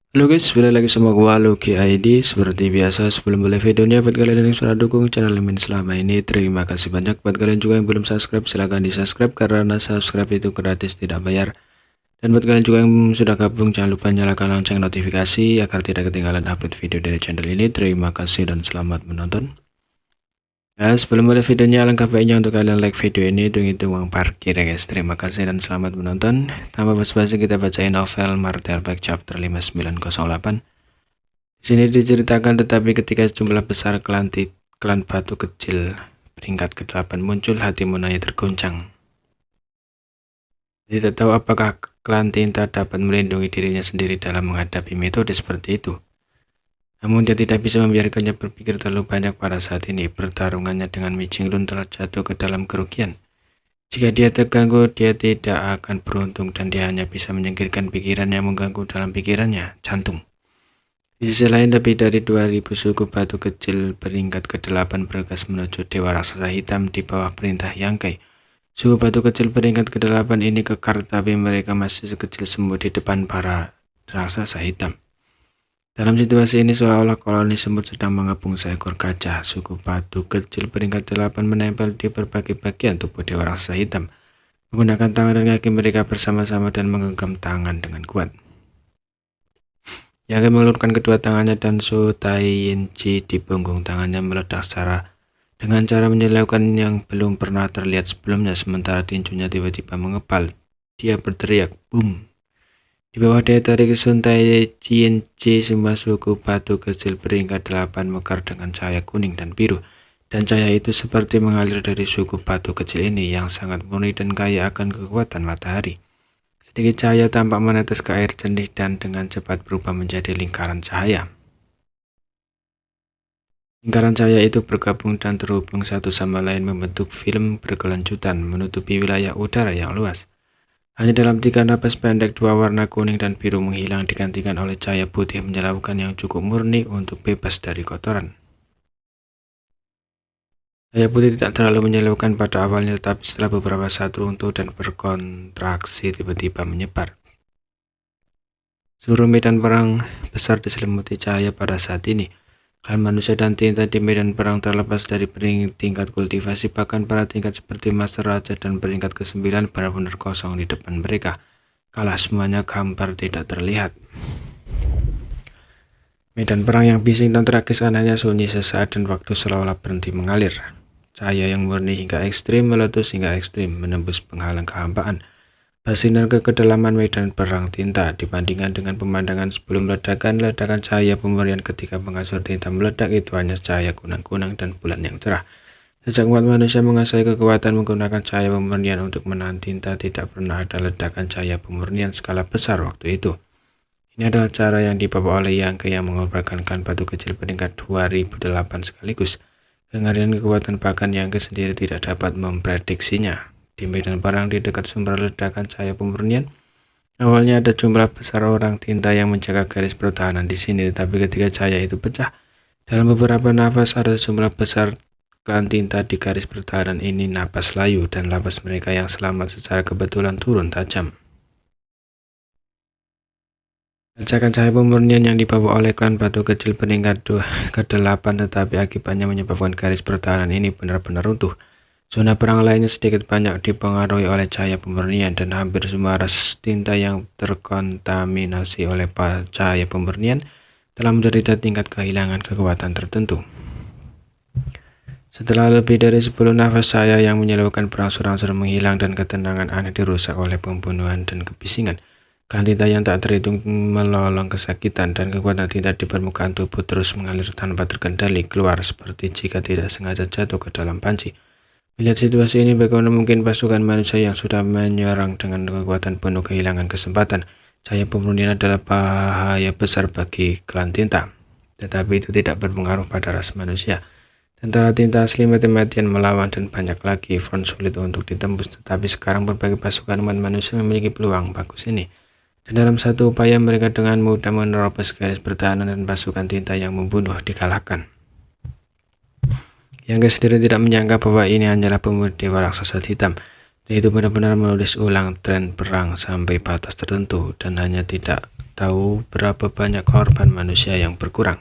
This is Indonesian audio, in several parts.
Halo guys, balik lagi sama gua Lucky ID. Seperti biasa, sebelum mulai videonya, buat kalian yang sudah dukung channel ini selama ini, terima kasih banyak. Buat kalian juga yang belum subscribe, silahkan di subscribe karena subscribe itu gratis, tidak bayar. Dan buat kalian juga yang sudah gabung, jangan lupa nyalakan lonceng notifikasi agar tidak ketinggalan update video dari channel ini. Terima kasih dan selamat menonton. Nah, sebelum mulai videonya, alangkah baiknya untuk kalian like video ini, hitung-hitung uang parkir ya guys. Terima kasih dan selamat menonton. Tanpa basa-basi, kita bacain novel Martelbeck chapter 5908. Di sini diceritakan, tetapi ketika jumlah besar klan batu kecil peringkat ke-8 muncul, hati Monaya terguncang. Tidak tahu apakah klan Tinta dapat melindungi dirinya sendiri dalam menghadapi metode seperti itu. Namun dia tidak bisa membiarkannya berpikir terlalu banyak pada saat ini. Pertarungannya dengan Mi Jinglun telah jatuh ke dalam kerugian. Jika dia terganggu, dia tidak akan beruntung dan dia hanya bisa menyingkirkan pikiran yang mengganggu dalam pikirannya, jantung. Di sisi lain, lebih dari 2000 suku batu kecil peringkat ke-8 bergegas menuju Dewa Raksasa Hitam di bawah perintah Yangkai. Suku batu kecil peringkat ke-8 ini kekar, tapi mereka masih sekecil semut di depan para raksasa hitam. Dalam situasi ini, seolah-olah koloni semut sedang mengepung seekor gajah. Suku batu kecil peringkat 8 menempel di berbagai bagian tubuh Dewa Raksasa Hitam, menggunakan tangan dan kaki mereka bersama-sama dan menggenggam tangan dengan kuat. Yangkai mengulurkan kedua tangannya dan Su Taiyinji di punggung tangannya meledak dengan cara menyilaukan yang belum pernah terlihat sebelumnya. Sementara tinjunya tiba-tiba mengepal, dia berteriak, "Boom!" Di bawah daya tarik Sun Taiyinji, semua suku batu kecil peringkat 8 mekar dengan cahaya kuning dan biru, dan cahaya itu seperti mengalir dari suku batu kecil ini yang sangat murni dan kaya akan kekuatan matahari. Sedikit cahaya tampak menetes ke air jernih dan dengan cepat berubah menjadi lingkaran cahaya. Lingkaran cahaya itu bergabung dan terhubung satu sama lain membentuk film berkelanjutan menutupi wilayah udara yang luas. Hanya dalam 3 napas pendek, dua warna kuning dan biru menghilang digantikan oleh cahaya putih menyilaukan yang cukup murni untuk bebas dari kotoran. Cahaya putih tidak terlalu menyilaukan pada awalnya, tetapi setelah beberapa saat runtuh dan berkontraksi tiba-tiba menyebar. Seluruh medan perang besar diselimuti cahaya pada saat ini. Klan manusia dan Tinta di medan perang terlepas dari tingkat kultivasi, bahkan para tingkat seperti Master Raja dan peringkat ke-9 benar-benar kosong di depan mereka. Kalah semuanya, gambar tidak terlihat. Medan perang yang bising dan tragis, anehnya sunyi sesaat dan waktu seolah-olah berhenti mengalir. Cahaya yang murni hingga ekstrim meletus hingga ekstrim, menembus penghalang kehampaan. Bersinar ke kedalaman medan perang Tinta. Dibandingkan dengan pemandangan sebelum ledakan cahaya pemurnian ketika pengasur Tinta meledak itu hanya cahaya kunang-kunang dan bulan yang cerah. Sejak umat manusia menguasai kekuatan menggunakan cahaya pemurnian untuk menahan Tinta, tidak pernah ada ledakan cahaya pemurnian skala besar waktu itu. Ini adalah cara yang dibawa oleh Yangkai yang mengorbankan klan batu kecil peringkat 2008 sekaligus. Kengerian kekuatan bahkan Yangkai sendiri tidak dapat memprediksinya. Di medan perang di dekat sumber ledakan cahaya pemurnian, awalnya ada jumlah besar orang Tinta yang menjaga garis pertahanan di sini, tetapi ketika cahaya itu pecah, dalam beberapa nafas ada jumlah besar klan Tinta di garis pertahanan ini napas layu, dan lapas mereka yang selamat secara kebetulan turun tajam. Ledakan cahaya pemurnian yang dibawa oleh klan batu kecil peringkat ke-8, tetapi akibatnya menyebabkan garis pertahanan ini benar-benar runtuh. Zona perang lainnya sedikit banyak dipengaruhi oleh cahaya pemurnian, dan hampir semua ras Tinta yang terkontaminasi oleh cahaya pemurnian telah menderita tingkat kehilangan kekuatan tertentu. Setelah lebih dari 10 nafas, cahaya yang menyilaukan berangsur-angsur menghilang dan ketenangan aneh dirusak oleh pembunuhan dan kebisingan. Klan Tinta yang tak terhitung melolong kesakitan, dan kekuatan Tinta di permukaan tubuh terus mengalir tanpa terkendali keluar seperti jika tidak sengaja jatuh ke dalam panci. Melihat situasi ini, bagaimana mungkin pasukan manusia yang sudah menyerang dengan kekuatan penuh kehilangan kesempatan? Cahaya pemurnian adalah bahaya besar bagi klan Tinta, tetapi itu tidak berpengaruh pada ras manusia. Tentara Tinta asli mati-matian melawan dan banyak lagi front sulit untuk ditembus, tetapi sekarang berbagai pasukan umat manusia memiliki peluang bagus ini. Dan dalam satu upaya mereka dengan mudah menerobos garis pertahanan dan pasukan Tinta yang membunuh dikalahkan. Yangkai sendiri tidak menyangka bahwa ini hanyalah pemuda Dewa Raksasa Hitam, dan itu benar-benar menulis ulang tren perang sampai batas tertentu dan hanya tidak tahu berapa banyak korban manusia yang berkurang.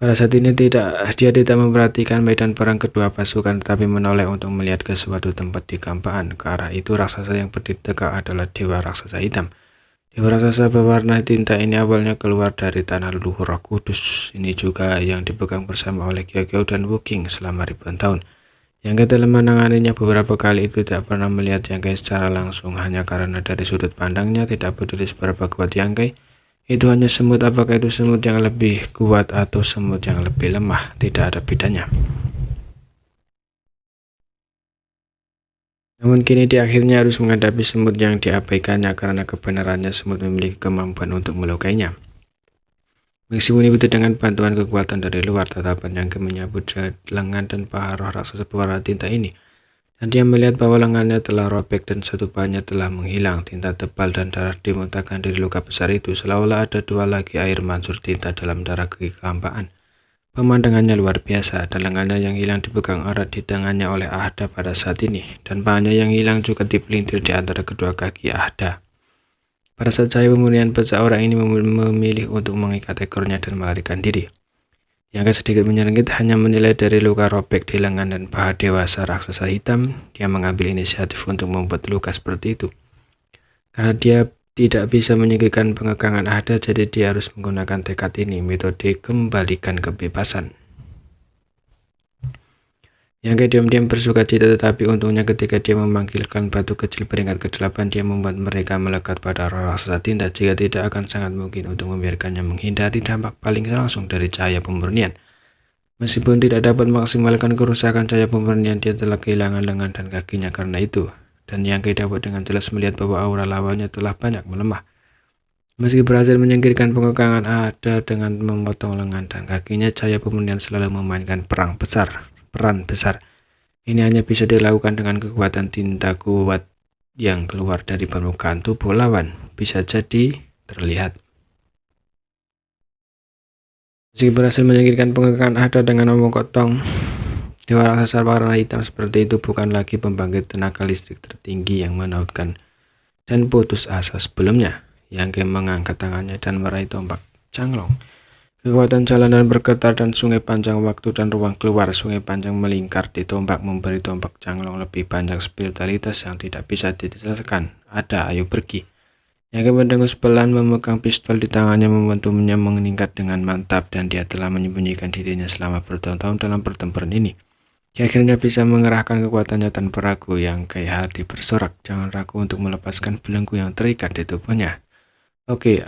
Pada saat ini dia tidak memperhatikan medan perang kedua pasukan, tetapi menoleh untuk melihat ke suatu tempat di gampaan. Ke arah itu raksasa yang berdiri tegak adalah dewa raksasa hitam. Dewa raksasa berwarna tinta ini awalnya keluar dari tanah leluhur Roh Kudus. Ini juga yang dipegang bersama oleh Kyo dan Wukong selama ribuan tahun. Yang telah menanganinya beberapa kali itu tidak pernah melihat Yang secara langsung, hanya karena dari sudut pandangnya tidak peduli seberapa kuat Yang itu hanya semut. Apakah itu semut yang lebih kuat atau semut yang lebih lemah, tidak ada bedanya. Namun kini dia akhirnya harus menghadapi semut yang diabaikannya karena kebenarannya semut memiliki kemampuan untuk melukainya. Meskipun itu dengan bantuan kekuatan dari luar, tatapan Yang menyambut lengan dan paha roh raksasa berwarna tinta ini. Dan dia melihat bahwa lengannya telah robek dan satu pahanya telah menghilang. Tinta tebal dan darah dimuntahkan dari luka besar itu, seolah-olah ada dua lagi air mansur tinta dalam darah kegempaan. Pemandangannya luar biasa, dan lengannya yang hilang dipegang erat di tangannya oleh Ahda pada saat ini, dan pahanya yang hilang juga dipelintir di antara kedua kaki Ahda. Pada saat cahaya pemurnian pecah, orang ini memilih untuk mengikat ekornya dan melarikan diri. Yang sedikit menyeringgit hanya menilai dari luka robek di lengan dan paha dewasa raksasa hitam. Dia mengambil inisiatif untuk membuat luka seperti itu. Karena dia tidak bisa menyingkirkan pengekangan Ahda, jadi dia harus menggunakan tekad ini, metode kembalikan kebebasan. Yang diam-diam bersuka cita, tetapi untungnya ketika dia memanggilkan batu kecil peringkat ke-8, dia membuat mereka melekat pada roh raksasa tinta. Jika tidak, akan sangat mungkin untuk membiarkannya menghindari dampak paling langsung dari cahaya pemurnian. Meskipun tidak dapat maksimalkan kerusakan cahaya pemurnian, dia telah kehilangan lengan dan kakinya karena itu. Dan Yang dapat dengan jelas melihat bahwa aura lawannya telah banyak melemah. Meski berhasil menyingkirkan pengekangan Ahda dengan memotong lengan dan kakinya, cahaya pemurnian selalu memainkan peran besar. Ini hanya bisa dilakukan dengan kekuatan tinta kuat yang keluar dari permukaan tubuh lawan. Bisa jadi terlihat. Meski berhasil menyingkirkan pengekangan Ahda dengan memotong, dewa raksasa warna hitam seperti itu bukan lagi pembangkit tenaga listrik tertinggi yang menautkan dan putus asa sebelumnya. Yang mengangkat tangannya dan meraih tombak Changlong. Kekuatan jalanan bergetar dan sungai panjang waktu dan ruang keluar. Sungai panjang melingkar di tombak, memberi tombak Changlong lebih banyak spiritualitas yang tidak bisa dijelaskan. Ada, ayo pergi. Yang mendengus pelan memegang pistol di tangannya, momentumnya meningkat dengan mantap, dan dia telah menyembunyikan dirinya selama bertahun-tahun dalam pertempuran ini. Dia akhirnya bisa mengerahkan kekuatannya tanpa ragu. Yang kayak hati bersorak, jangan ragu untuk melepaskan belenggu yang terikat di tubuhnya. Oke.